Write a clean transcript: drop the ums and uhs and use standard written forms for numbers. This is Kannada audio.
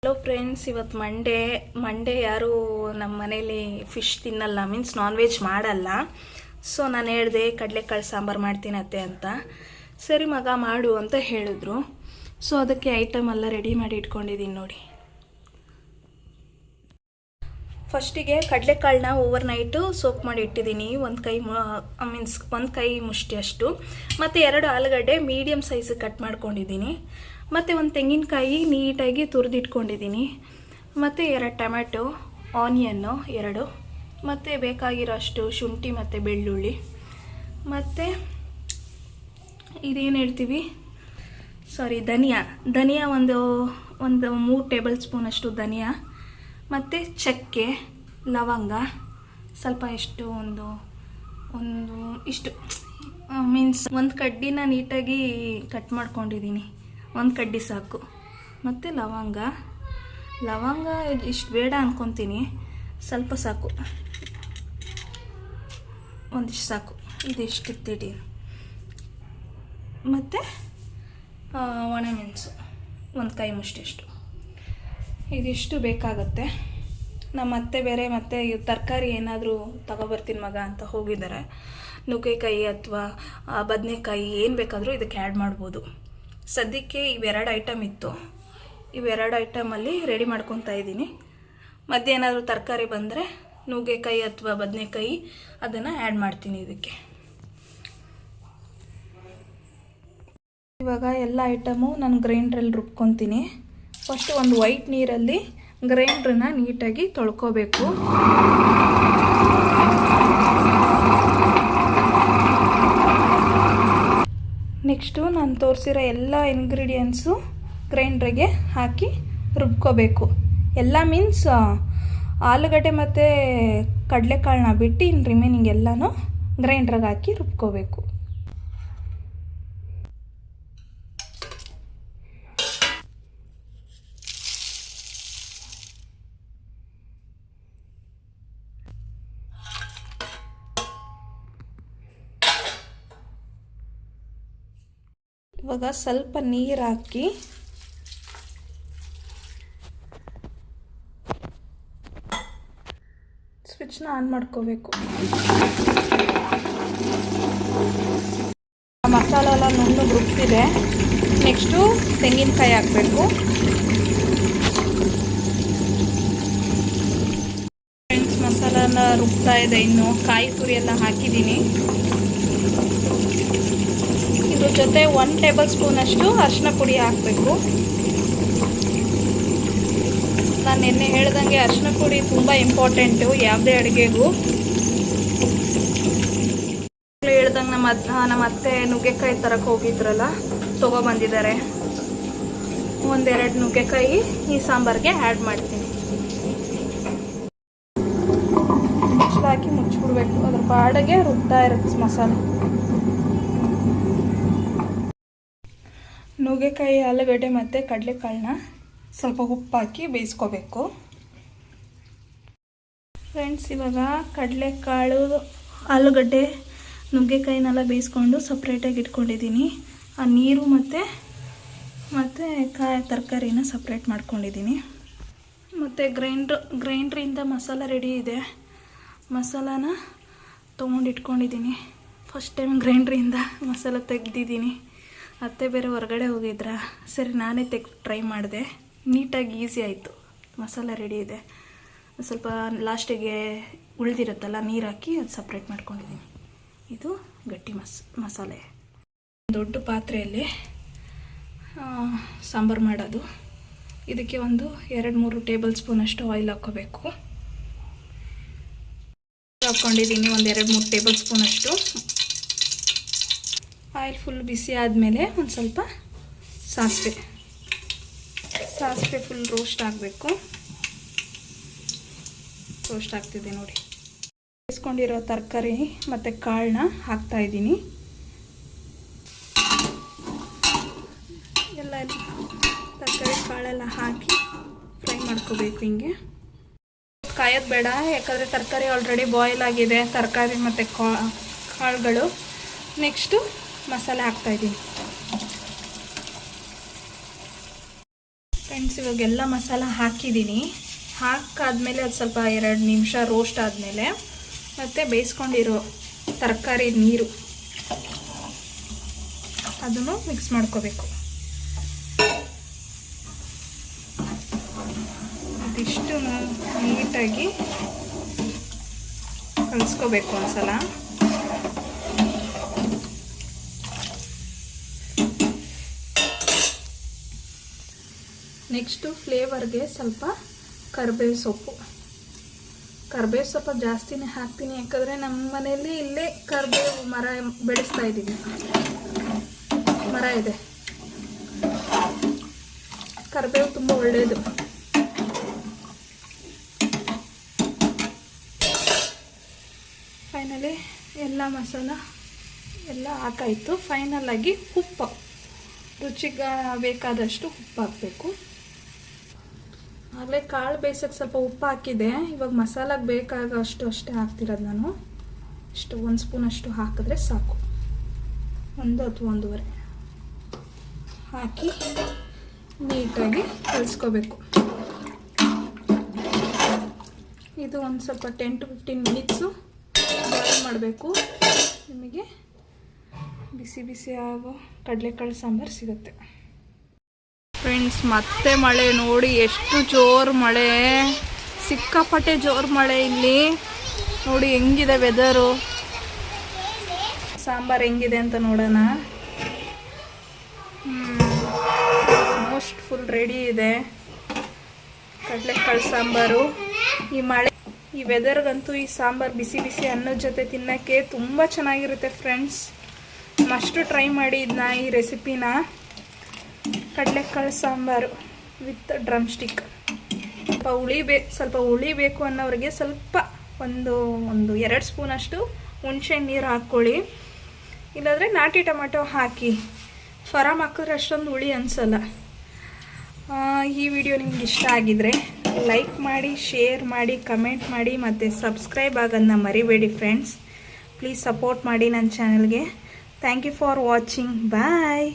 ಹಲೋ ಫ್ರೆಂಡ್ಸ್, ಇವತ್ತು ಮಂಡೇ ಯಾರು ನಮ್ಮ ಮನೇಲಿ ಫಿಶ್ ತಿನ್ನಲ್ಲ, ಮೀನ್ಸ್ ನಾನ್ ವೆಜ್ ಮಾಡಲ್ಲ. ಸೊ ನಾನು ಹೇಳಿದೆ ಕಡಲೆಕಾಳು ಸಾಂಬಾರು ಮಾಡ್ತೀನಿ ಅತ್ತೆ ಅಂತ. ಸರಿ ಮಗ ಮಾಡು ಅಂತ ಹೇಳಿದ್ರು. ಸೊ ಅದಕ್ಕೆ ಐಟಮ್ ಎಲ್ಲ ರೆಡಿ ಮಾಡಿ ಇಟ್ಕೊಂಡಿದ್ದೀನಿ ನೋಡಿ. ಫಸ್ಟಿಗೆ ಕಡಲೆಕಾಳನ್ನ ಓವರ್ ನೈಟು ಸೋಕ್ ಮಾಡಿ ಇಟ್ಟಿದ್ದೀನಿ, ಒಂದು ಕೈ ಮುಷ್ಟಿ ಅಷ್ಟು. ಮತ್ತು 2 ಆಲೂಗಡ್ಡೆ ಮೀಡಿಯಮ್ ಸೈಜ್ ಕಟ್ ಮಾಡ್ಕೊಂಡಿದ್ದೀನಿ. ಮತ್ತು ಒಂದು ತೆಂಗಿನಕಾಯಿ ನೀಟಾಗಿ ತುರಿದಿಟ್ಕೊಂಡಿದ್ದೀನಿ. ಮತ್ತು 2 ಟೊಮೆಟೊ, ಆನಿಯನ್ನು 2, ಮತ್ತು ಬೇಕಾಗಿರೋ ಅಷ್ಟು ಶುಂಠಿ ಮತ್ತು ಬೆಳ್ಳುಳ್ಳಿ, ಮತ್ತು ಇದೇನು ಹೇಳ್ತೀವಿ ಧನಿಯಾ ಒಂದು 3 ಟೇಬಲ್ ಸ್ಪೂನ್ ಅಷ್ಟು ಧನಿಯಾ, ಮತ್ತು ಚಕ್ಕೆ, ಲವಂಗ ಸ್ವಲ್ಪ ಎಷ್ಟು ಒಂದು ಇಷ್ಟು, ಮೀನ್ಸ್ ಒಂದು ಕಡ್ಡಿನ ನೀಟಾಗಿ ಕಟ್ ಮಾಡ್ಕೊಂಡಿದ್ದೀನಿ. ಒಂದು ಕಡ್ಡಿ ಸಾಕು. ಮತ್ತು ಲವಂಗ ಇಷ್ಟು ಬೇಡ ಅಂದ್ಕೊತೀನಿ, ಸ್ವಲ್ಪ ಸಾಕು, ಒಂದಿಷ್ಟು ಸಾಕು, ಇದಿಷ್ಟು ಇಟ್ಟಿಡಿ. ಮತ್ತು ಒಣಮೆಣಸು ಒಂದು ಕೈ ಮುಷ್ಟಿಯಷ್ಟು, ಇದಿಷ್ಟು ಬೇಕಾಗುತ್ತೆ. ನಮ್ಮ ಅತ್ತೆ ಬೇರೆ ಮತ್ತೆ ತರಕಾರಿ ಏನಾದರೂ ತಗೊಬರ್ತೀನಿ ಮಗ ಅಂತ ಹೋಗಿದ್ದಾರೆ. ನುಗ್ಗೆಕಾಯಿ ಅಥವಾ ಬದನೆಕಾಯಿ ಏನು ಬೇಕಾದರೂ ಇದಕ್ಕೆ ಆ್ಯಡ್ ಮಾಡ್ಬೋದು. ಸದ್ಯಕ್ಕೆ ಇವೆರಡು ಐಟಮ್ ಇತ್ತು, ಇವೆರಡು ಐಟಮಲ್ಲಿ ರೆಡಿ ಮಾಡ್ಕೊತಾ ಇದ್ದೀನಿ. ಮಧ್ಯೆ ಏನಾದರೂ ತರಕಾರಿ ಬಂದರೆ ನುಗ್ಗೆಕಾಯಿ ಅಥವಾ ಬದನೆಕಾಯಿ ಅದನ್ನು ಆ್ಯಡ್ ಮಾಡ್ತೀನಿ ಇದಕ್ಕೆ. ಇವಾಗ ಎಲ್ಲ ಐಟಮು ನಾನು ಗ್ರೈಂಡ್ರಲ್ಲಿ ರುಬ್ಕೊತೀನಿ. ಫಸ್ಟು ಒಂದು ವೈಟ್ ನೀರಲ್ಲಿ ಗ್ರೈಂಡ್ರನ್ನ ನೀಟಾಗಿ ತೊಳ್ಕೊಬೇಕು. ನೆಕ್ಸ್ಟು ನಾನು ತೋರಿಸಿರೋ ಎಲ್ಲ ಇಂಗ್ರೀಡಿಯೆಂಟ್ಸು ಗ್ರೈಂಡ್ರಿಗೆ ಹಾಕಿ ರುಬ್ಕೋಬೇಕು. ಎಲ್ಲ ಮೀನ್ಸ್ ಆಲೂಗಡ್ಡೆ ಮತ್ತು ಕಡಲೆಕಾಳನ್ನ ಬಿಟ್ಟು ಇನ್ನು ರಿಮೈನಿಂಗ್ ಎಲ್ಲನೂ ಗ್ರೈಂಡ್ರಿಗೆ ಹಾಕಿ ರುಬ್ಕೋಬೇಕು. ಇವಾಗ ಸ್ವಲ್ಪ ನೀರು ಹಾಕಿ ಸ್ವಿಚ್ನ ಆನ್ ಮಾಡ್ಕೋಬೇಕು. ಮಸಾಲ ಎಲ್ಲ ನುಣ್ಣಗೆ ರುಬ್ಬಿದೆ. ನೆಕ್ಸ್ಟು ತೆಂಗಿನಕಾಯಿ ಹಾಕಬೇಕು. ಫ್ರೆಂಡ್ಸ್, ಮಸಾಲ ರುಬ್ತಾ ಇದೆ. ಇನ್ನು ಕಾಯಿ ತುರಿ ಎಲ್ಲ ಹಾಕಿದ್ದೀನಿ. ಇದ್ರ ಜೊತೆ 1 ಟೇಬಲ್ ಸ್ಪೂನ್ ಅಷ್ಟು ಅರಿಶಿನ ಪುಡಿ ಹಾಕಬೇಕು. ನಾನು ನಿನ್ನೆ ಹೇಳ್ದಂಗೆ ಅರಿಶಿನ ಪುಡಿ ತುಂಬ ಇಂಪಾರ್ಟೆಂಟು ಯಾವುದೇ ಅಡುಗೆಗೂ. ಹೇಳ್ದಂಗೆ ನಮ್ಮ ಅತ್ತೆ ನುಗ್ಗೆಕಾಯಿ ತರಕ್ಕೆ ಹೋಗಿದ್ರಲ್ಲ, ತೊಗೊಬಂದಿದ್ದಾರೆ. 1-2 ನುಗ್ಗೆಕಾಯಿ ಈ ಸಾಂಬಾರಿಗೆ ಆ್ಯಡ್ ಮಾಡ್ತೀನಿ. ಹಾಕಿ ಮುಚ್ಚಿಬಿಡ್ಬೇಕು. ಅದ್ರ ಪಾಡಿಗೆ ರುಬ್ತಾ ಇರುತ್ತೆ ಮಸಾಲೆ. ನುಗ್ಗೆಕಾಯಿ, ಆಲೂಗಡ್ಡೆ ಮತ್ತು ಕಡಲೆಕಾಳನ್ನ ಸ್ವಲ್ಪ ಉಪ್ಪು ಹಾಕಿ ಬೇಯಿಸ್ಕೋಬೇಕು. ಫ್ರೆಂಡ್ಸ್, ಇವಾಗ ಕಡಲೆಕಾಳು, ಆಲೂಗಡ್ಡೆ, ನುಗ್ಗೆಕಾಯಿನೆಲ್ಲ ಬೇಯಿಸ್ಕೊಂಡು ಸಪ್ರೇಟಾಗಿ ಇಟ್ಕೊಂಡಿದ್ದೀನಿ. ಆ ನೀರು ಮತ್ತು ತರಕಾರಿನ ಸಪ್ರೇಟ್ ಮಾಡ್ಕೊಂಡಿದ್ದೀನಿ. ಮತ್ತು ಗ್ರೈಂಡ್ರಿಂದ ಮಸಾಲ ರೆಡಿ ಇದೆ. ಮಸಾಲಾನ ತೊಗೊಂಡು ಇಟ್ಕೊಂಡಿದ್ದೀನಿ. ಫಸ್ಟ್ ಟೈಮ್ ಗ್ರೈಂಡ್ರಿಂದ ಮಸಾಲ ತೆಗ್ದಿದ್ದೀನಿ. ಅತ್ತೆ ಬೇರೆ ಹೊರಗಡೆ ಹೋಗಿದ್ರ, ಸರಿ ನಾನೇ ಟ್ರೈ ಮಾಡಿದೆ. ನೀಟಾಗಿ ಈಸಿ ಆಯಿತು. ಮಸಾಲ ರೆಡಿ ಇದೆ. ಸ್ವಲ್ಪ ಲಾಸ್ಟಿಗೆ ಉಳಿದಿರುತ್ತಲ್ಲ ನೀರು ಹಾಕಿ ಅದು ಸಪ್ರೇಟ್ ಮಾಡ್ಕೊಂಡಿದ್ದೀನಿ. ಇದು ಗಟ್ಟಿ ಮಸಾಲೆ. ದೊಡ್ಡ ಪಾತ್ರೆಯಲ್ಲಿ ಸಾಂಬಾರು ಮಾಡೋದು. ಇದಕ್ಕೆ ಒಂದು 2-3 ಟೇಬಲ್ ಸ್ಪೂನ್ ಅಷ್ಟು ಆಯಿಲ್ ಹಾಕ್ಕೋಬೇಕು. ಹಾಕ್ಕೊಂಡಿದ್ದೀನಿ ಒಂದು 2-3 ಟೇಬಲ್ ಸ್ಪೂನ್ ಅಷ್ಟು. ಆಯಿಲ್ ಫುಲ್ ಬಿಸಿ ಆದಮೇಲೆ ಒಂದು ಸ್ವಲ್ಪ ಸಾಸಿವೆ ಫುಲ್ ರೋಸ್ಟ್ ಆಗಬೇಕು. ರೋಸ್ಟ್ ಆಗ್ತಿದೆ ನೋಡಿ. ಬೇಯಿಸ್ಕೊಂಡಿರೋ ತರಕಾರಿ ಮತ್ತು ಕಾಳನ್ನ ಹಾಕ್ತಾಯಿದ್ದೀನಿ. ಎಲ್ಲ ತರಕಾರಿ ಕಾಳೆಲ್ಲ ಹಾಕಿ ಫ್ರೈ ಮಾಡ್ಕೋಬೇಕು. ಹಿಂಗೆ ಕಾಯೋದು ಬೇಡ, ಯಾಕಂದರೆ ತರಕಾರಿ ಆಲ್ರೆಡಿ ಬಾಯ್ಲ್ ಆಗಿದೆ, ತರಕಾರಿ ಮತ್ತು ಕಾಳುಗಳು. ನೆಕ್ಸ್ಟು ಮಸಾಲೆ ಹಾಕ್ತಾಯಿದ್ದೀನಿ. ಫ್ರೆಂಡ್ಸ್, ಇವಾಗೆಲ್ಲ ಮಸಾಲ ಹಾಕಿದ್ದೀನಿ. ಹಾಕಾದ್ಮೇಲೆ ಅದು ಸ್ವಲ್ಪ 2 ನಿಮಿಷ ರೋಸ್ಟ್ ಆದಮೇಲೆ ಮತ್ತು ಬೇಯಿಸ್ಕೊಂಡಿರೋ ತರಕಾರಿ ನೀರು ಅದನ್ನು ಮಿಕ್ಸ್ ಮಾಡ್ಕೋಬೇಕು. ಇದಿಷ್ಟು ನೀಟಾಗಿ ಕಲಿಸ್ಕೋಬೇಕು ಒಂದ್ಸಲ. ನೆಕ್ಸ್ಟು ಫ್ಲೇವರ್ಗೆ ಸ್ವಲ್ಪ ಕರಿಬೇವು ಸೊಪ್ಪು ಜಾಸ್ತಿನೇ ಹಾಕ್ತೀನಿ, ಯಾಕಂದರೆ ನಮ್ಮ ಮನೆಯಲ್ಲಿ ಇಲ್ಲೇ ಕರಿಬೇವು ಮರ ಬೆಳೆಸ್ತಾ ಇದ್ದೀವಿ. ಮರ ಇದೆ. ಕರಿಬೇವು ತುಂಬ ಒಳ್ಳೆಯದು. ಫೈನಲಿ ಎಲ್ಲ ಮಸಾಲ ಎಲ್ಲ ಹಾಕಾಯಿತು. ಫೈನಲಾಗಿ ಉಪ್ಪು, ರುಚಿಗೆ ಬೇಕಾದಷ್ಟು ಉಪ್ಪು ಹಾಕಬೇಕು. ಆಗಲೇ ಕಾಳು ಬೇಯಿಸೋಕ್ಕೆ ಸ್ವಲ್ಪ ಉಪ್ಪು ಹಾಕಿದೆ. ಇವಾಗ ಮಸಾಲಾಗೆ ಬೇಕಾಗಷ್ಟು ಅಷ್ಟೇ ಹಾಕ್ತಿರೋದು ನಾನು. ಇಷ್ಟು 1 ಸ್ಪೂನ್ ಅಷ್ಟು ಹಾಕಿದ್ರೆ ಸಾಕು. 1 ಅಥವಾ 1.5 ಹಾಕಿ ನೀಟಾಗಿ ಕಲಿಸ್ಕೋಬೇಕು. ಇದು ಒಂದು ಸ್ವಲ್ಪ 10 to 15 ಮಿನಿಟ್ಸು ಬಾಯ್ಲ್ ಮಾಡಬೇಕು. ನಿಮಗೆ ಬಿಸಿ ಬಿಸಿ ಆಗೋ ಕಡಲೆಕಾಳು ಸಾಂಬಾರು ಸಿಗುತ್ತೆ. ಫ್ರೆಂಡ್ಸ್, ಮತ್ತೆ ಮಳೆ ನೋಡಿ, ಎಷ್ಟು ಜೋರು ಮಳೆ, ಸಿಕ್ಕಾಪಟ್ಟೆ ಜೋರು ಮಳೆ. ಇಲ್ಲಿ ನೋಡಿ ಹೆಂಗಿದೆ ವೆದರು. ಸಾಂಬಾರು ಹೆಂಗಿದೆ ಅಂತ ನೋಡೋಣ. ಆಲ್ಮೋಸ್ಟ್ ಫುಲ್ ರೆಡಿ ಇದೆ ಕಡಲೆಕಾಳು ಸಾಂಬಾರು. ಈ ವೆದರ್ಗಂತೂ ಈ ಸಾಂಬಾರು ಬಿಸಿ ಬಿಸಿ ಅನ್ನದ ಜೊತೆ ತಿನ್ನೋಕ್ಕೆ ತುಂಬ ಚೆನ್ನಾಗಿರುತ್ತೆ ಫ್ರೆಂಡ್ಸ್. ಮಸ್ಟು ಟ್ರೈ ಮಾಡಿ ಇದನ್ನ, ಈ ರೆಸಿಪಿನ. ಕಡಲೆಕಾಳು ಸಾಂಬಾರು ವಿತ್ ಡ್ರಮ್ ಸ್ಟಿಕ್. ಸ್ವಲ್ಪ ಹುಳಿ ಬೇಕು ಅನ್ನೋರಿಗೆ ಸ್ವಲ್ಪ ಒಂದು 2 ಸ್ಪೂನಷ್ಟು ಹುಣಸೆ ನೀರು ಹಾಕ್ಕೊಳ್ಳಿ. ಇಲ್ಲಾಂದರೆ ನಾಟಿ ಟೊಮೆಟೊ ಹಾಕಿ. ಫಾರಮ್ ಹಾಕಿದ್ರೆ ಅಷ್ಟೊಂದು ಹುಳಿ ಅನಿಸಲ್ಲ. ಈ ವಿಡಿಯೋ ನಿಮ್ಗೆ ಇಷ್ಟ ಆಗಿದ್ರೆ ಲೈಕ್ ಮಾಡಿ, ಶೇರ್ ಮಾಡಿ, ಕಮೆಂಟ್ ಮಾಡಿ ಮತ್ತು ಸಬ್ಸ್ಕ್ರೈಬ್ ಆಗೋದನ್ನ ಮರಿಬೇಡಿ ಫ್ರೆಂಡ್ಸ್. ಪ್ಲೀಸ್ ಸಪೋರ್ಟ್ ಮಾಡಿ ನನ್ನ ಚಾನಲ್ಗೆ. Thank you for watching. Bye.